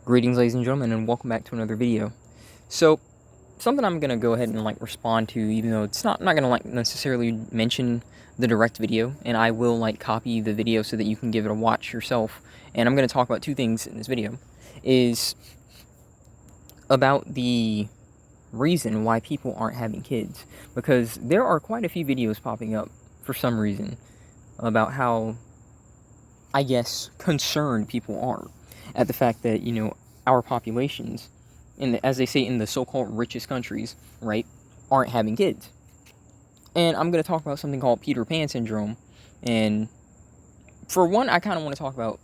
Greetings, ladies and gentlemen, and welcome back to another video. So, something I'm gonna go ahead and respond to, even though it's not gonna necessarily mention the direct video, and I will copy the video so that you can give it a watch yourself. And I'm gonna talk about two things in this video, is about the reason why people aren't having kids, because there are quite a few videos popping up for some reason about how, I guess, concerned people are at the fact that, our populations, as they say, in the so-called richest countries, right, aren't having kids. And I'm going to talk about something called Peter Pan syndrome. And for one, I kind of want to talk about,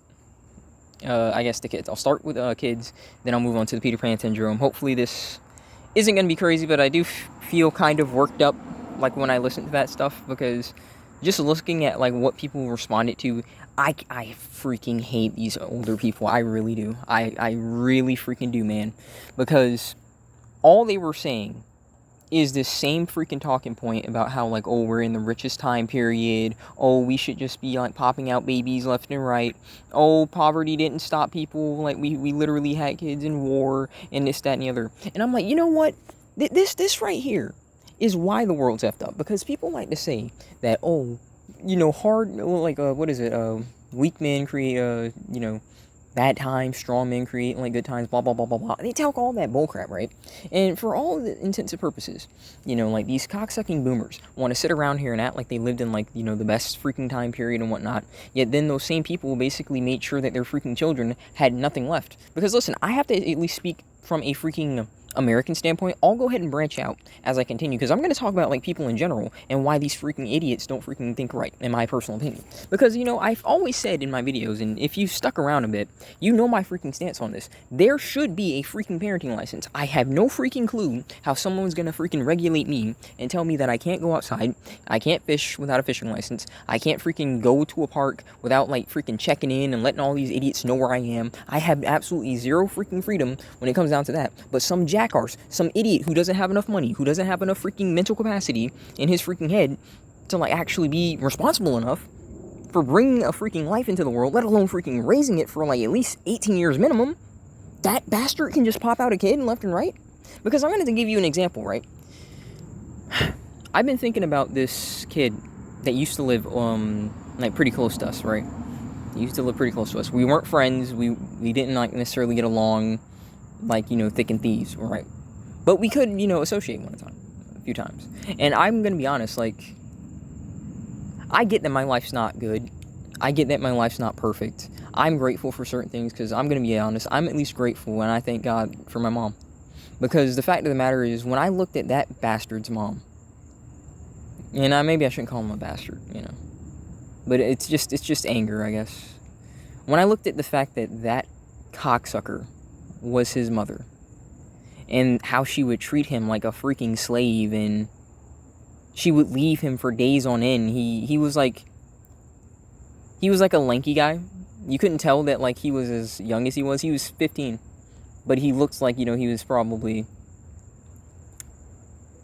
I guess, the kids. I'll start with kids, then I'll move on to the Peter Pan syndrome. Hopefully this isn't going to be crazy, but I do feel kind of worked up, when I listen to that stuff, because just looking at, what people responded to, I freaking hate these older people. I really do. I really freaking do, man. Because all they were saying is this same freaking talking point about how, oh, we're in the richest time period. Oh, we should just be, popping out babies left and right. Oh, poverty didn't stop people. We literally had kids in war and this, that, and the other. And I'm like, you know what? This right here is why the world's effed up. Because people like to say that, oh, weak men create, bad times, strong men create, good times, blah, blah, blah, blah, blah. They talk all that bullcrap, right? And for all the intents and purposes, these cocksucking boomers want to sit around here and act like they lived in, the best freaking time period and whatnot, yet then those same people basically made sure that their freaking children had nothing left. Because, listen, I have to at least speak from a freaking American standpoint. I'll go ahead and branch out as I continue, because I'm going to talk about people in general and why these freaking idiots don't freaking think right, in my personal opinion. Because, I've always said in my videos, and if you've stuck around a bit, you know my freaking stance on this. There should be a freaking parenting license. I have no freaking clue how someone's going to freaking regulate me and tell me that I can't go outside, I can't fish without a fishing license, I can't freaking go to a park without freaking checking in and letting all these idiots know where I am. I have absolutely zero freaking freedom when it comes down to that. But some some idiot who doesn't have enough money, who doesn't have enough freaking mental capacity in his freaking head to actually be responsible enough for bringing a freaking life into the world, let alone freaking raising it for at least 18 years minimum, that bastard can just pop out a kid left and right. Because I'm going to give you an example, right? I've been thinking about this kid that used to live pretty close to us, right? He used to live pretty close to us. We weren't friends. We didn't necessarily get along thick and thieves, right? But we could, associate a few times. And I'm going to be honest, I get that my life's not good. I get that my life's not perfect. I'm grateful for certain things, because I'm going to be honest, I'm at least grateful, and I thank God for my mom. Because the fact of the matter is, when I looked at that bastard's mom, and maybe I shouldn't call him a bastard, but it's just anger, I guess. When I looked at the fact that that cocksucker was his mother, and how she would treat him like a freaking slave, and she would leave him for days on end. He was like a lanky guy. You couldn't tell that he was as young as he was. He was 15, but he looks like, he was probably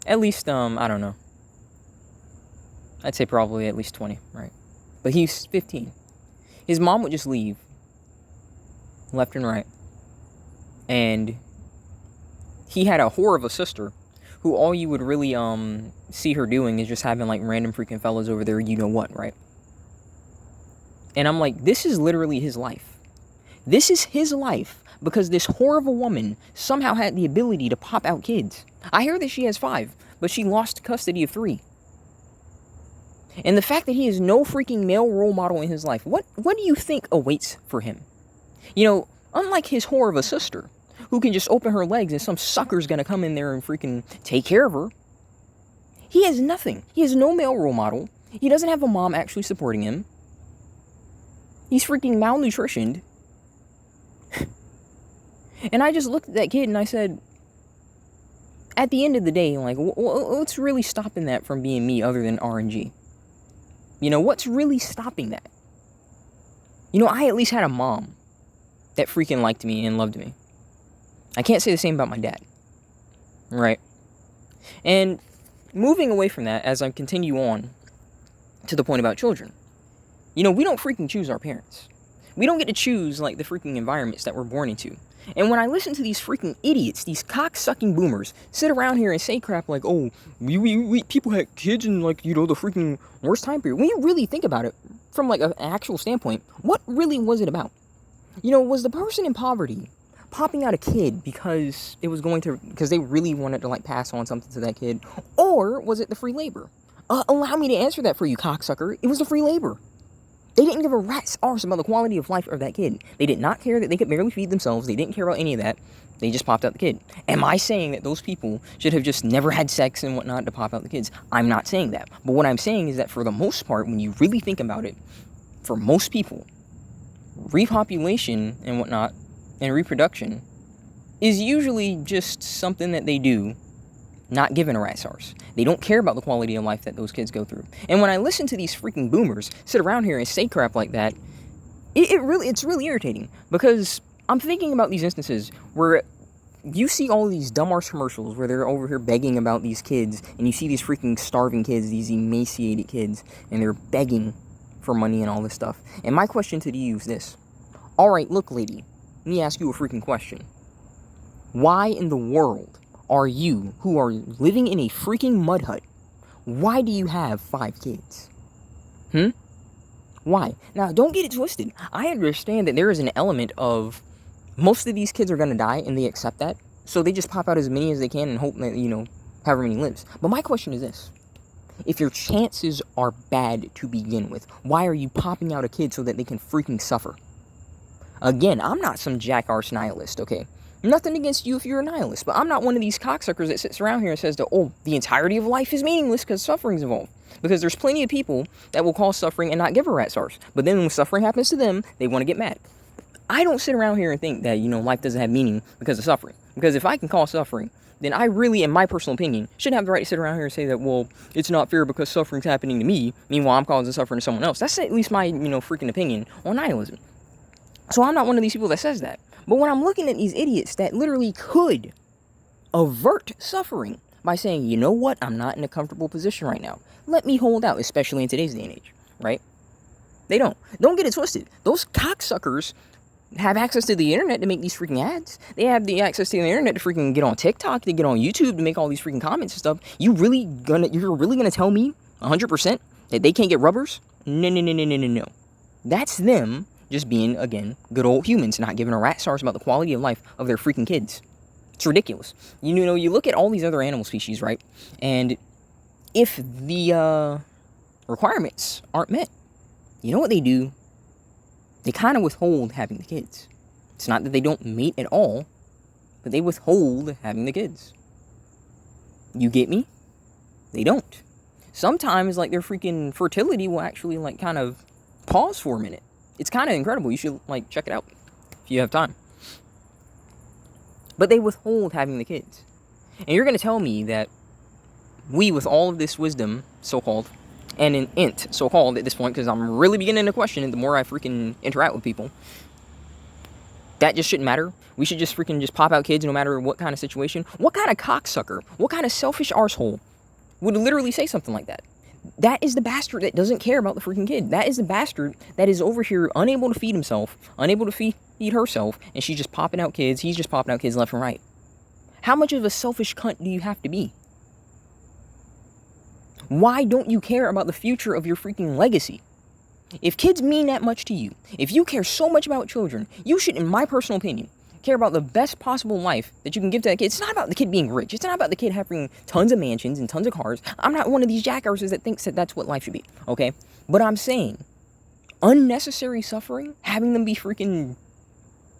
at least I don't know, I'd say probably at least 20, right? But he's 15. His mom would just leave left and right. And he had a whore of a sister who all you would really see her doing is just having random freaking fellas over there, what, right? And I'm like, this is literally his life. This is his life because this whore of a woman somehow had the ability to pop out kids. I hear that she has 5, but she lost custody of 3. And the fact that he has no freaking male role model in his life, what do you think awaits for him? Unlike his whore of a sister, who can just open her legs and some sucker's gonna come in there and freaking take care of her, he has nothing. He has no male role model. He doesn't have a mom actually supporting him. He's freaking malnutritioned. And I just looked at that kid and I said, at the end of the day, what's really stopping that from being me other than RNG? What's really stopping that? I at least had a mom that freaking liked me and loved me. I can't say the same about my dad, right? And moving away from that, as I continue on to the point about children, we don't freaking choose our parents. We don't get to choose, like, the freaking environments that we're born into. And when I listen to these freaking idiots, these cock-sucking boomers, sit around here and say crap like, oh, we people had kids in, like, you know, the freaking worst time period. When you really think about it, from, like, an actual standpoint, what really was it about? You know, was the person in poverty popping out a kid because because they really wanted to, like, pass on something to that kid? Or was it the free labor? Allow me to answer that for you, cocksucker. It was the free labor. They didn't give a rat's arse about the quality of life of that kid. They did not care that they could barely feed themselves. They didn't care about any of that. They just popped out the kid. Am I saying that those people should have just never had sex and whatnot to pop out the kids? I'm not saying that. But what I'm saying is that for the most part, when you really think about it, for most people, repopulation and whatnot, and reproduction, is usually just something that they do, not given a rat's arse. They don't care about the quality of life that those kids go through. And when I listen to these freaking boomers sit around here and say crap like that, it's really irritating, because I'm thinking about these instances where you see all these dumb arse commercials where they're over here begging about these kids, and you see these freaking starving kids, these emaciated kids, and they're begging for money and all this stuff. And my question to you is this. Alright, look, lady, let me ask you a freaking question. Why in the world are you, who are living in a freaking mud hut, why do you have 5 kids? Why? Now, don't get it twisted. I understand that there is an element of most of these kids are going to die, and they accept that. So they just pop out as many as they can and hope that, you know, however many lives. But my question is this. If your chances are bad to begin with, why are you popping out a kid so that they can freaking suffer? Again, I'm not some jackarse nihilist, okay? Nothing against you if you're a nihilist, but I'm not one of these cocksuckers that sits around here and says that, oh, the entirety of life is meaningless because suffering's involved. Because there's plenty of people that will cause suffering and not give a rat's arse. But then when suffering happens to them, they want to get mad. I don't sit around here and think that, you know, life doesn't have meaning because of suffering. Because if I can cause suffering, then I really, in my personal opinion, shouldn't have the right to sit around here and say that, well, it's not fair because suffering's happening to me, meanwhile I'm causing suffering to someone else. That's at least my, you know, freaking opinion on nihilism. So I'm not one of these people that says that. But when I'm looking at these idiots that literally could avert suffering by saying, you know what, I'm not in a comfortable position right now. Let me hold out, especially in today's day and age, right? They don't. Don't get it twisted. Those cocksuckers have access to the internet to make these freaking ads. They have the access to the internet to freaking get on TikTok, to get on YouTube, to make all these freaking comments and stuff. You're really gonna tell me 100% that they can't get rubbers? No. That's them just being, again, good old humans, not giving a rat's arse about the quality of life of their freaking kids. It's ridiculous. You know, you look at all these other animal species, right? And if the requirements aren't met, you know what they do? They kind of withhold having the kids. It's not that they don't mate at all, but they withhold having the kids. You get me? They don't. Sometimes, like, their freaking fertility will actually, like, kind of pause for a minute. It's kind of incredible. You should, like, check it out if you have time. But they withhold having the kids. And you're going to tell me that we, with all of this wisdom, so-called, and an int, so-called, at this point, because I'm really beginning to question it the more I freaking interact with people, that just shouldn't matter. We should just freaking just pop out kids no matter what kind of situation. What kind of cocksucker, what kind of selfish arsehole would literally say something like that? That is the bastard that doesn't care about the freaking kid. That is the bastard that is over here unable to feed himself, unable to feed herself, and she's just popping out kids. He's just popping out kids left and right. How much of a selfish cunt do you have to be? Why don't you care about the future of your freaking legacy? If kids mean that much to you, if you care so much about children, you should, in my personal opinion, care about the best possible life that you can give to that kid. It's not about the kid being rich. It's not about the kid having tons of mansions and tons of cars. I'm not one of these jackasses that thinks that that's what life should be, okay? But I'm saying unnecessary suffering, having them be freaking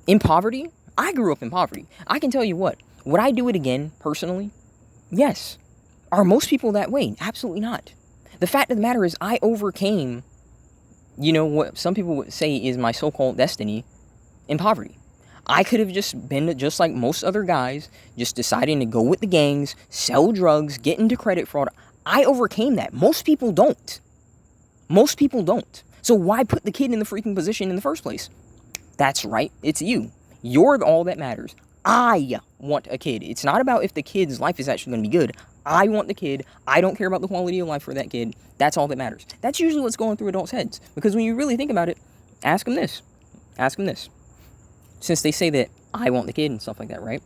in poverty. I grew up in poverty. I can tell you what, would I do it again, personally? Yes. Are most people that way? Absolutely not. The fact of the matter is I overcame, you know, what some people would say is my so-called destiny in poverty. I could have just been just like most other guys, just deciding to go with the gangs, sell drugs, get into credit fraud. I overcame that. Most people don't. Most people don't. So why put the kid in the freaking position in the first place? That's right. It's you. You're all that matters. I want a kid. It's not about if the kid's life is actually going to be good. I want the kid. I don't care about the quality of life for that kid. That's all that matters. That's usually what's going through adults' heads. Because when you really think about it, ask them this. ask them this. Since they say that I want the kid and stuff like that, right?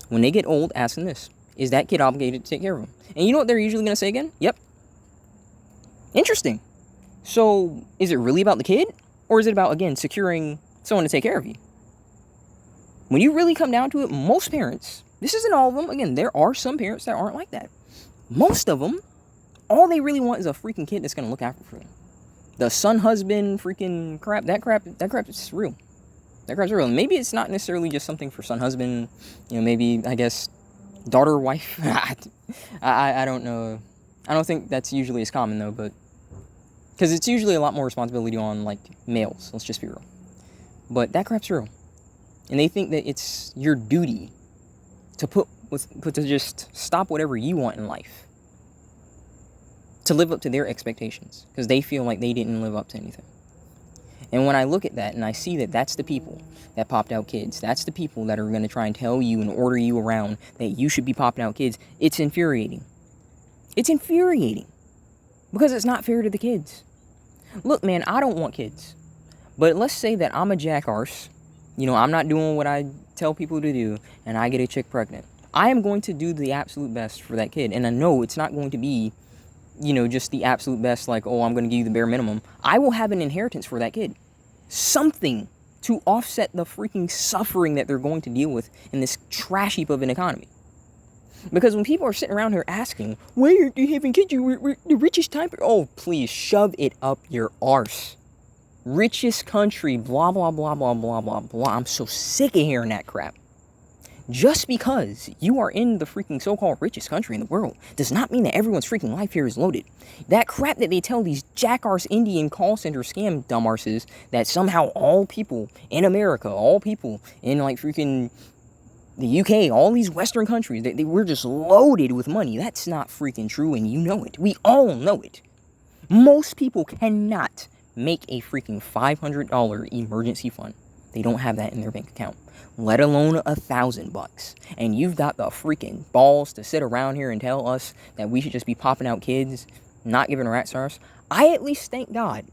When they get old, ask them this. Is that kid obligated to take care of them? And you know what they're usually going to say again? Yep. Interesting. So, is it really about the kid? Or is it about, again, securing someone to take care of you? When you really come down to it, most parents, this isn't all of them. Again, there are some parents that aren't like that. Most of them, all they really want is a freaking kid that's going to look after for them. The son, husband, freaking crap, that crap is real. That crap's real. Maybe it's not necessarily just something for son, husband, maybe, I guess, daughter, wife. I don't know. I don't think that's usually as common, though, but because it's usually a lot more responsibility on, like, males. Let's just be real. But that crap's real. And they think that it's your duty to to just stop whatever you want in life. To live up to their expectations. Because they feel like they didn't live up to anything. And when I look at that and I see that that's the people that popped out kids, that's the people that are going to try and tell you and order you around that you should be popping out kids, it's infuriating. It's infuriating. Because it's not fair to the kids. Look, man, I don't want kids. But let's say that I'm a jackarse. I'm not doing what I tell people to do, and I get a chick pregnant. I am going to do the absolute best for that kid. And I know it's not going to be, just the absolute best, like, oh, I'm going to give you the bare minimum. I will have an inheritance for that kid. Something to offset the freaking suffering that they're going to deal with in this trash heap of an economy. Because when people are sitting around here asking, why aren't you having kids? We're the richest time. Oh, please, shove it up your arse. Richest country, blah, blah, blah, blah, blah, blah, blah. I'm so sick of hearing that crap. Just because you are in the freaking so-called richest country in the world does not mean that everyone's freaking life here is loaded. That crap that they tell these jackarse Indian call center scam dumbasses that somehow all people in America, all people in like freaking the UK, all these Western countries, we're just loaded with money. That's not freaking true, and you know it. We all know it. Most people cannot make a freaking $500 emergency fund. They don't have that in their bank account, let alone $1,000. And you've got the freaking balls to sit around here and tell us that we should just be popping out kids, not giving rats ours. I at least thank God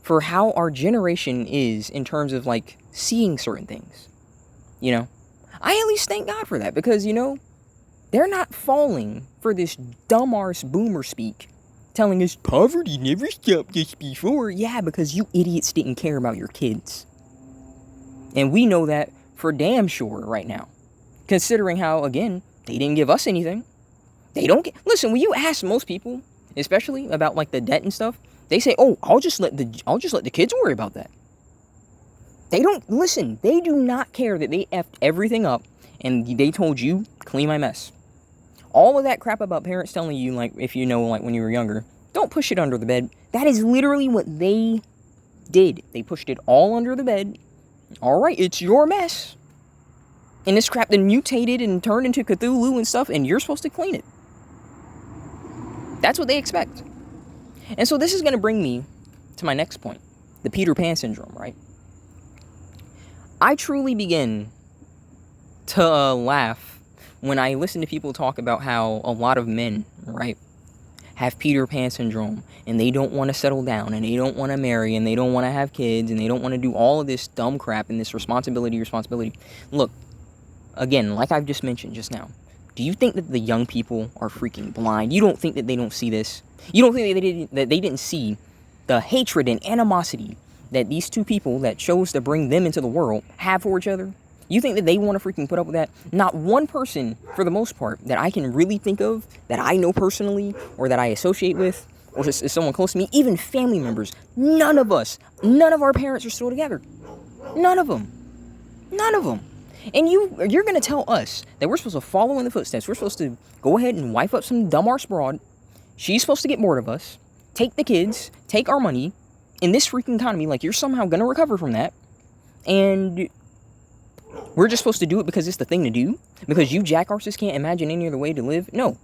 for how our generation is in terms of like seeing certain things. I at least thank God for that because, they're not falling for this dumb arse boomer speak telling us poverty never stopped us before. Yeah, because you idiots didn't care about your kids. And we know that for damn sure right now. Considering how, again, they didn't give us anything. Listen, when you ask most people, especially about like the debt and stuff, they say, "Oh, I'll just let the kids worry about that." They do not care that they effed everything up and they told you, clean my mess. All of that crap about parents telling you, like, if like when you were younger, don't push it under the bed. That is literally what they did. They pushed it all under the bed. All right, it's your mess. And this crap then mutated and turned into Cthulhu and stuff, and you're supposed to clean it. That's what they expect. And so this is going to bring me to my next point, the Peter Pan syndrome, right? I truly begin to laugh when I listen to people talk about how a lot of men, right, have Peter Pan syndrome, and they don't want to settle down, and they don't want to marry, and they don't want to have kids, and they don't want to do all of this dumb crap and this responsibility. Look, again, like I've just mentioned just now, do you think that the young people are freaking blind? You don't think that they don't see this? You don't think that they didn't see the hatred and animosity that these two people that chose to bring them into the world have for each other? You think that they want to freaking put up with that? Not one person, for the most part, that I can really think of, that I know personally, or that I associate with, or just is someone close to me, even family members, none of our parents are still together. None of them. And you're going to tell us that we're supposed to follow in the footsteps. We're supposed to go ahead and wipe up some dumb arse broad. She's supposed to get bored of us, take the kids, take our money, in this freaking economy, like you're somehow going to recover from that, and we're just supposed to do it because it's the thing to do? Because you jackarses can't imagine any other way to live? No.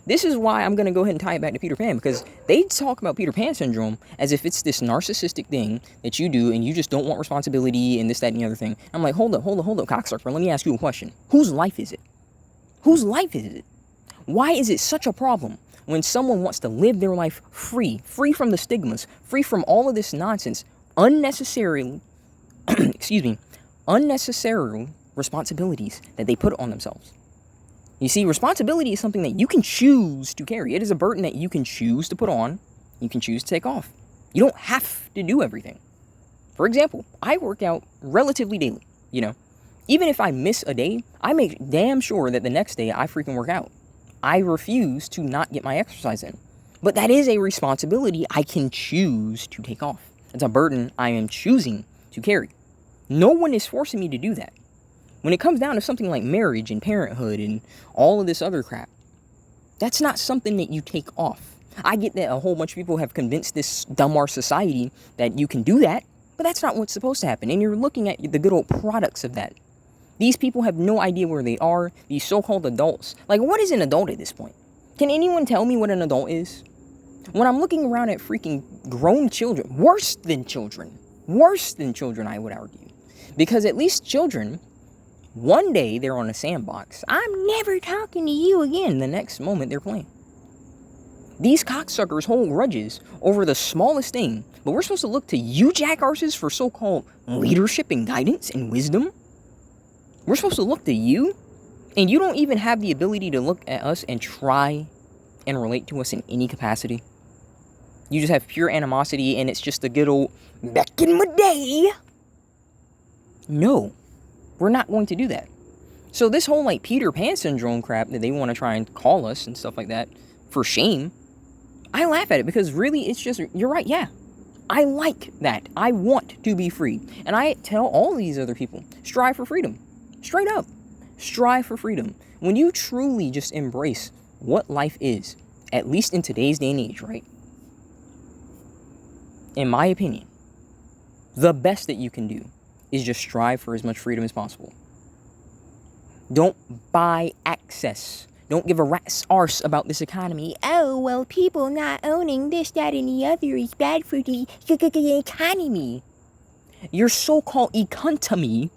This is why I'm going to go ahead and tie it back to Peter Pan, because they talk about Peter Pan syndrome as if it's this narcissistic thing that you do, and you just don't want responsibility, and this, that, and the other thing. I'm like, hold up, cocksucker, let me ask you a question. Whose life is it? Whose life is it? Why is it such a problem when someone wants to live their life free from the stigmas, free from all of this nonsense, unnecessarily excuse me, unnecessary responsibilities that they put on themselves. You see, responsibility is something that you can choose to carry. It is a burden that you can choose to put on, you can choose to take off. You don't have to do everything. For example, I work out relatively daily, Even if I miss a day, I make damn sure that the next day I freaking work out. I refuse to not get my exercise in. But that is a responsibility I can choose to take off. It's a burden I am choosing to carry. No one is forcing me to do that. When it comes down to something like marriage and parenthood and all of this other crap, that's not something that you take off. I get that a whole bunch of people have convinced this dumb society that you can do that, but that's not what's supposed to happen. And you're looking at the good old products of that. These people have no idea where they are, these so-called adults. Like, what is an adult at this point? Can anyone tell me what an adult is? When I'm looking around at freaking grown children, worse than children, I would argue. Because at least children, one day they're on a sandbox. I'm never talking to you again. The next moment they're playing. These cocksuckers hold grudges over the smallest thing, but we're supposed to look to you jackarses for so-called leadership and guidance and wisdom? We're supposed to look to you? And you don't even have the ability to look at us and try and relate to us in any capacity? You just have pure animosity and it's just a good old back in my day. No, we're not going to do that. So this whole like Peter Pan syndrome crap that they want to try and call us and stuff like that for shame, I laugh at it because really it's just, you're right, yeah. I like that. I want to be free. And I tell all these other people, strive for freedom. Straight up. Strive for freedom. When you truly just embrace what life is, at least in today's day and age, right? In my opinion, the best that you can do is just strive for as much freedom as possible. Don't buy access. Don't give a rat's arse about this economy. Oh, well, people not owning this, that, and the other is bad for the economy. Your so-called economy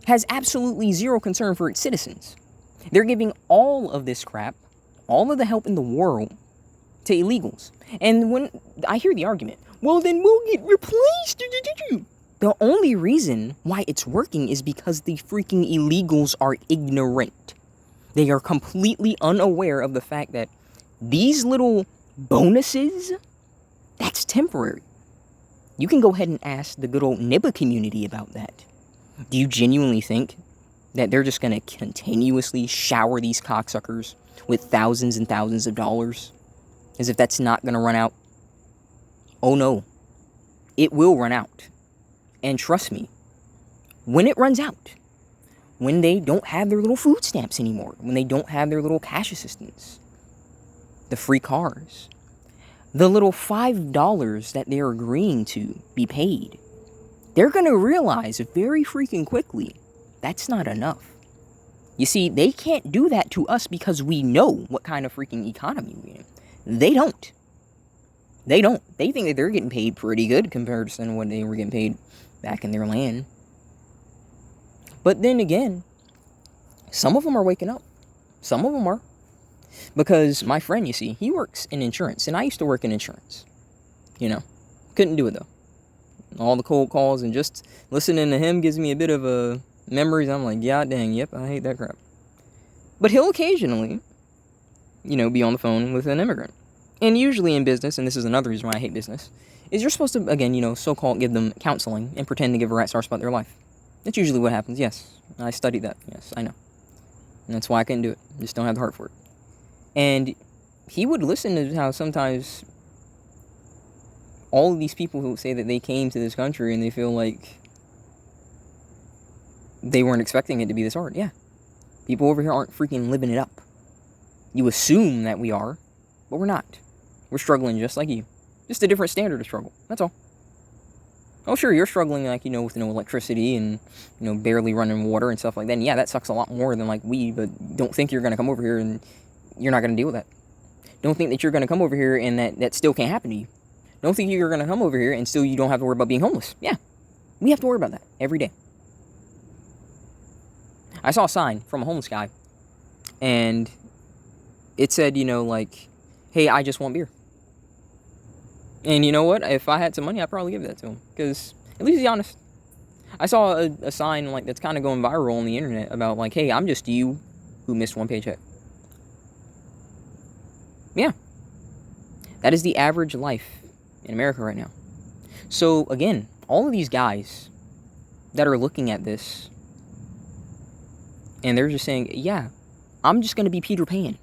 has absolutely zero concern for its citizens. They're giving all of this crap, all of the help in the world, to illegals. And when I hear the argument, well, then we'll get replaced. The only reason why it's working is because the freaking illegals are ignorant. They are completely unaware of the fact that these little bonuses, that's temporary. You can go ahead and ask the good old Nibba community about that. Do you genuinely think that they're just going to continuously shower these cocksuckers with thousands and thousands of dollars? As if that's not going to run out? Oh no. It will run out. And trust me, when it runs out, when they don't have their little food stamps anymore, when they don't have their little cash assistance, the free cars, the little $5 that they're agreeing to be paid, they're going to realize very freaking quickly that's not enough. You see, they can't do that to us because we know what kind of freaking economy we're in. They don't. They don't. They think that they're getting paid pretty good compared to what they were getting paid back in their land. But then again, some of them are waking up. Some of them are. Because my friend, you see, he works in insurance. And I used to work in insurance. Couldn't do it though. All the cold calls and just listening to him gives me a bit of a memories. I'm like, yeah, dang, yep, I hate that crap. But he'll occasionally, be on the phone with an immigrant. And usually in business, and this is another reason why I hate business, is you're supposed to, again, so-called give them counseling and pretend to give a rat's arse about their life. That's usually what happens, yes. I studied that, yes, I know. And that's why I couldn't do it. I just don't have the heart for it. And he would listen to how sometimes all of these people who say that they came to this country and they feel like they weren't expecting it to be this hard. Yeah. People over here aren't freaking living it up. You assume that we are, but we're not. We're struggling just like you. Just a different standard of struggle. That's all. Oh, sure, you're struggling, with no electricity and, barely running water and stuff like that. And yeah, that sucks a lot more than, we, but don't think you're going to come over here and you're not going to deal with that. Don't think that you're going to come over here and that still can't happen to you. Don't think you're going to come over here and still you don't have to worry about being homeless. Yeah, we have to worry about that every day. I saw a sign from a homeless guy, and it said, hey, I just want beer. And you know what? If I had some money, I'd probably give that to him. Because at least he's honest. I saw a sign like that's kind of going viral on the internet about like, hey, I'm just you who missed one paycheck. Yeah, that is the average life in America right now. So again, all of these guys that are looking at this and they're just saying, yeah, I'm just going to be Peter Pan.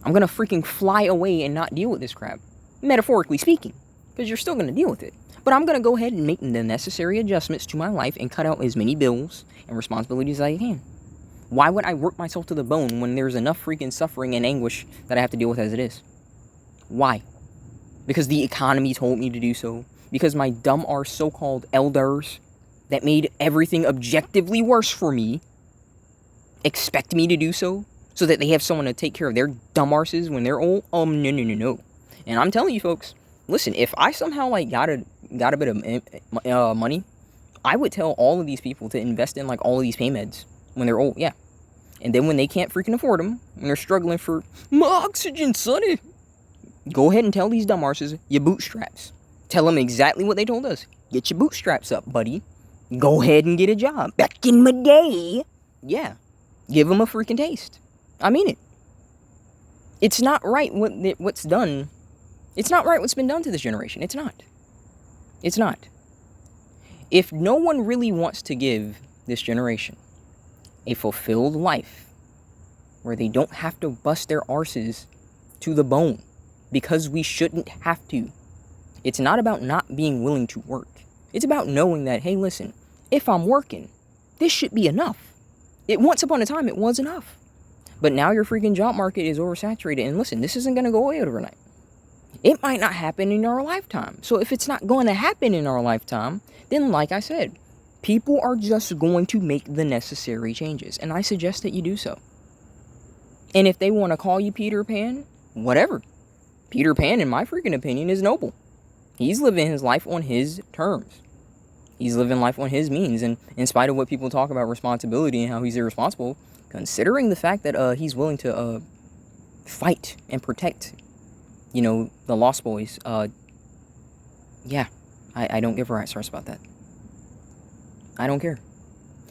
I'm going to freaking fly away and not deal with this crap. Metaphorically speaking, because you're still going to deal with it. But I'm going to go ahead and make the necessary adjustments to my life and cut out as many bills and responsibilities as I can. Why would I work myself to the bone when there's enough freaking suffering and anguish that I have to deal with as it is? Why? Because the economy told me to do so? Because my dumb arse so-called elders that made everything objectively worse for me expect me to do so? So that they have someone to take care of their dumb arses when they're old? No. And I'm telling you folks, listen, if I somehow like got a bit of money, I would tell all of these people to invest in like all of these pain meds when they're old, yeah. And then when they can't freaking afford them, when they're struggling for my oxygen, sonny, go ahead and tell these dumb arses your bootstraps. Tell them exactly what they told us. Get your bootstraps up, buddy. Go ahead and get a job. Back in my day, yeah. Give them a freaking taste. I mean it. It's not right what's done. It's not right what's been done to this generation. It's not. It's not. If no one really wants to give this generation a fulfilled life where they don't have to bust their arses to the bone because we shouldn't have to, it's not about not being willing to work. It's about knowing that, hey, listen, if I'm working, this should be enough. Once upon a time, it was enough. But now your freaking job market is oversaturated. And listen, this isn't going to go away overnight. It might not happen in our lifetime. So if it's not going to happen in our lifetime, then like I said, people are just going to make the necessary changes. And I suggest that you do so. And if they want to call you Peter Pan, whatever. Peter Pan, in my freaking opinion, is noble. He's living his life on his terms. He's living life on his means. And in spite of what people talk about responsibility and how he's irresponsible, considering the fact that he's willing to fight and protect, the Lost Boys, yeah, I don't give a rat's ass about that. I don't care.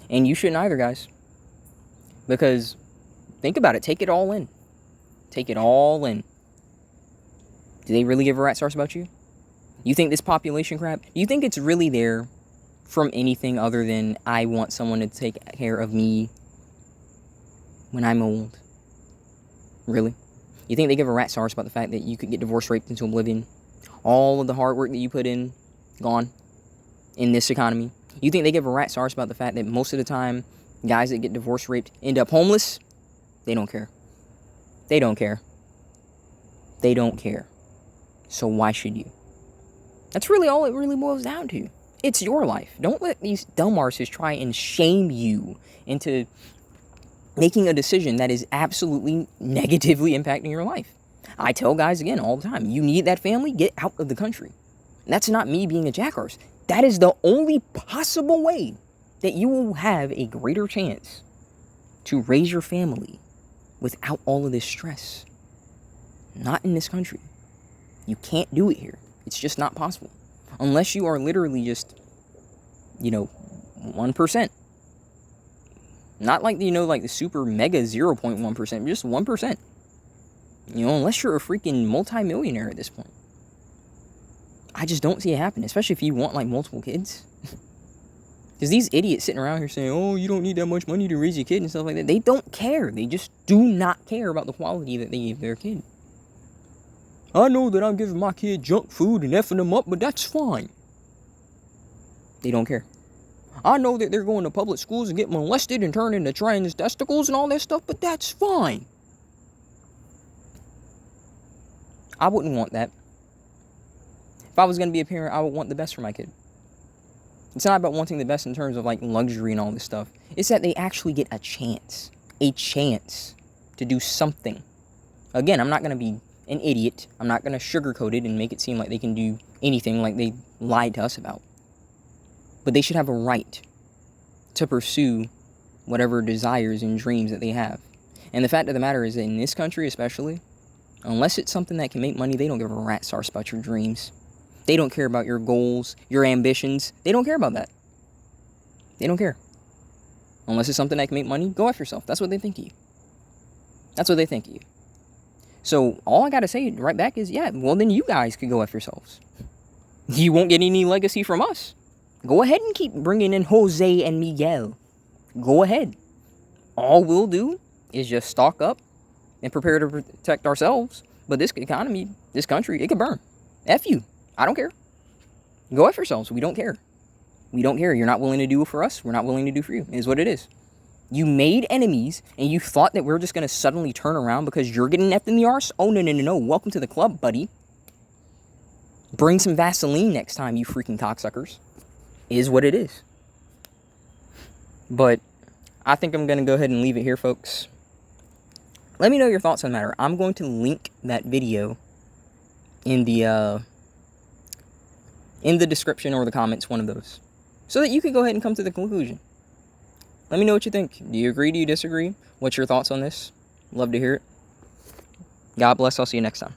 And you shouldn't either, guys. Because, think about it, take it all in. Take it all in. Do they really give a rat's ass about you? You think this population crap, do you think it's really there from anything other than I want someone to take care of me when I'm old? Really? You think they give a rat's arse about the fact that you could get divorced, raped into oblivion? All of the hard work that you put in, gone in this economy? You think they give a rat's arse about the fact that most of the time, guys that get divorced, raped, end up homeless? They don't care. They don't care. They don't care. So why should you? That's really all it really boils down to. It's your life. Don't let these dumb arses try and shame you into making a decision that is absolutely negatively impacting your life. I tell guys again all the time, you need that family, get out of the country. And that's not me being a jackass. That is the only possible way that you will have a greater chance to raise your family without all of this stress. Not in this country. You can't do it here. It's just not possible. Unless you are literally just, 1%. Not like, like the super mega 0.1%, just 1%. Unless you're a freaking multi-millionaire at this point. I just don't see it happen, especially if you want, like, multiple kids. Because these idiots sitting around here saying, oh, you don't need that much money to raise your kid and stuff like that. They don't care. They just do not care about the quality that they give their kid. I know that I'm giving my kid junk food and effing them up, but that's fine. They don't care. I know that they're going to public schools and get molested and turned into trans testicles and all that stuff, but that's fine. I wouldn't want that. If I was going to be a parent, I would want the best for my kid. It's not about wanting the best in terms of like luxury and all this stuff. It's that they actually get a chance to do something. Again, I'm not going to be an idiot. I'm not going to sugarcoat it and make it seem like they can do anything like they lied to us about. But they should have a right to pursue whatever desires and dreams that they have. And the fact of the matter is that in this country especially, unless it's something that can make money, they don't give a rat's arse about your dreams. They don't care about your goals, your ambitions. They don't care about that. They don't care. Unless it's something that can make money, go F yourself. That's what they think of you. That's what they think of you. So all I gotta say right back is, yeah, well then you guys could go F yourselves. You won't get any legacy from us. Go ahead and keep bringing in Jose and Miguel. Go ahead. All we'll do is just stock up and prepare to protect ourselves. But this economy, this country, it could burn. F you. I don't care. Go F yourselves. We don't care. We don't care. You're not willing to do it for us. We're not willing to do for you. It is what it is. You made enemies, and you thought that we're just going to suddenly turn around because you're getting effed in the arse? Oh, no. Welcome to the club, buddy. Bring some Vaseline next time, you freaking cocksuckers. Is what it is. But I think I'm going to go ahead and leave it here, folks. Let me know your thoughts on the matter. I'm going to link that video in the description or the comments, one of those, so that you can go ahead and come to the conclusion. Let me know what you think. Do you agree? Do you disagree? What's your thoughts on this? Love to hear it. God bless. I'll see you next time.